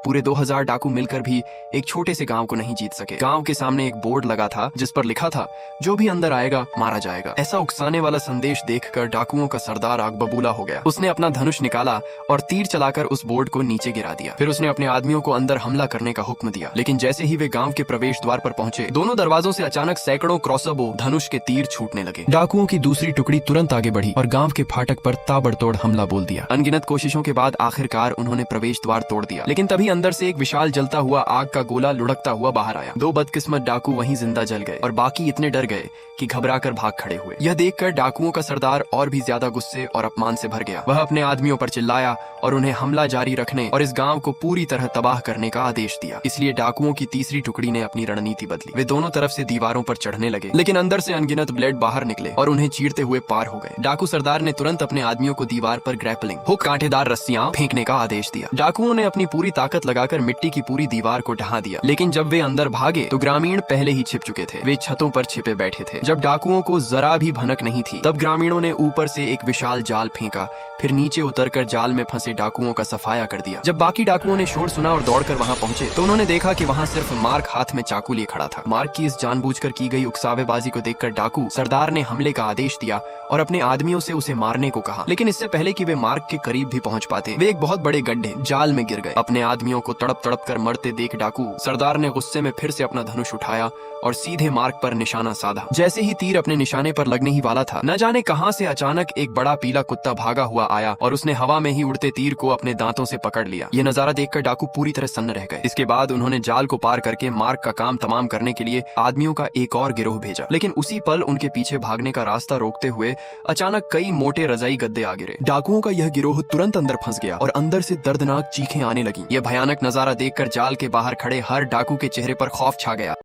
पूरे 2000 डाकू मिलकर भी एक छोटे से गांव को नहीं जीत सके। गांव के सामने एक बोर्ड लगा था जिस पर लिखा था, जो भी अंदर आएगा मारा जाएगा। ऐसा उकसाने वाला संदेश देखकर डाकुओं का सरदार आग बबूला हो गया। उसने अपना धनुष निकाला और तीर चलाकर उस बोर्ड को नीचे गिरा दिया। फिर उसने अपने आदमियों को अंदर हमला करने का हुक्म दिया। लेकिन जैसे ही वे गांव के प्रवेश द्वार पर पहुंचे, दोनों दरवाजों से अचानक सैकड़ों क्रॉसबो धनुष के तीर छूटने लगे। डाकुओं की दूसरी टुकड़ी तुरंत आगे बढ़ी और गांव के फाटक पर ताबड़तोड़ हमला बोल दिया। अनगिनत कोशिशों के बाद आखिरकार उन्होंने प्रवेश द्वार तोड़ दिया। लेकिन तभी अंदर से एक विशाल जलता हुआ आग का गोला लुढ़कता हुआ बाहर आया। दो बदकिस्मत डाकू वहीं जिंदा जल गए और बाकी इतने डर गए कि घबराकर भाग खड़े हुए। यह देखकर डाकुओं का सरदार और भी ज्यादा गुस्से और अपमान से भर गया। वह अपने आदमियों पर चिल्लाया और उन्हें हमला जारी रखने और इस गांव को पूरी तरह तबाह करने का आदेश दिया। इसलिए डाकुओं की तीसरी टुकड़ी ने अपनी रणनीति बदली। वे दोनों तरफ से दीवारों पर चढ़ने लगे, लेकिन अंदर से अनगिनत ब्लेड बाहर निकले और उन्हें चीरते हुए पार हो गए। डाकू सरदार ने तुरंत अपने आदमियों को दीवार पर ग्रैपलिंग हुक कांटेदार रस्सियां फेंकने का आदेश दिया। डाकुओं ने अपनी पूरी ताकत लगाकर मिट्टी की पूरी दीवार को ढहा दिया। लेकिन जब वे अंदर भागे तो ग्रामीण पहले ही छिप चुके थे। वे छतों पर छिपे बैठे थे। जब डाकुओं को जरा भी भनक नहीं थी, तब ग्रामीणों ने ऊपर से एक विशाल जाल फेंका, फिर नीचे उतरकर जाल में फंसे डाकुओं का सफाया कर दिया। जब बाकी डाकुओं ने शोर सुना और दौड़कर वहां पहुंचे तो उन्होंने देखा कि वहां सिर्फ मार्क हाथ में चाकू लिए खड़ा था। मार्क की इस जानबूझकर की गई उकसावेबाजी को देखकर डाकू सरदार ने हमले का आदेश दिया और अपने आदमियों से उसे मारने को कहा। लेकिन इससे पहले कि वे मार्क के करीब भी पहुंच पाते, वे एक बहुत बड़े गड्ढे जाल में गिर गए। अपने आदमियों को तड़प तड़प कर मरते देख डाकू सरदार ने गुस्से में फिर से अपना धनुष उठाया और सीधे मार्क पर निशाना साधा। जैसे ही तीर अपने निशाने पर लगने ही वाला था, न जाने कहां से अचानक एक बड़ा पीला कुत्ता भागा हुआ आया और उसने हवा में ही उड़ते तीर को अपने दांतों से पकड़ लिया। यह नजारा देखकर डाकू पूरी तरह सन्न रह गए। इसके बाद उन्होंने जाल को पार करके मार्क का काम तमाम करने के लिए आदमियों का एक और गिरोह भेजा। लेकिन उसी पल उनके पीछे भागने का रास्ता रोकते हुए अचानक कई मोटे रजाई गद्दे आ गिरे। डाकुओं का यह गिरोह तुरंत अंदर फंस गया और अंदर से दर्दनाक चीखें आने लगी। यह भयानक नजारा देखकर जाल के बाहर खड़े हर डाकू के चेहरे पर खौफ छा गया।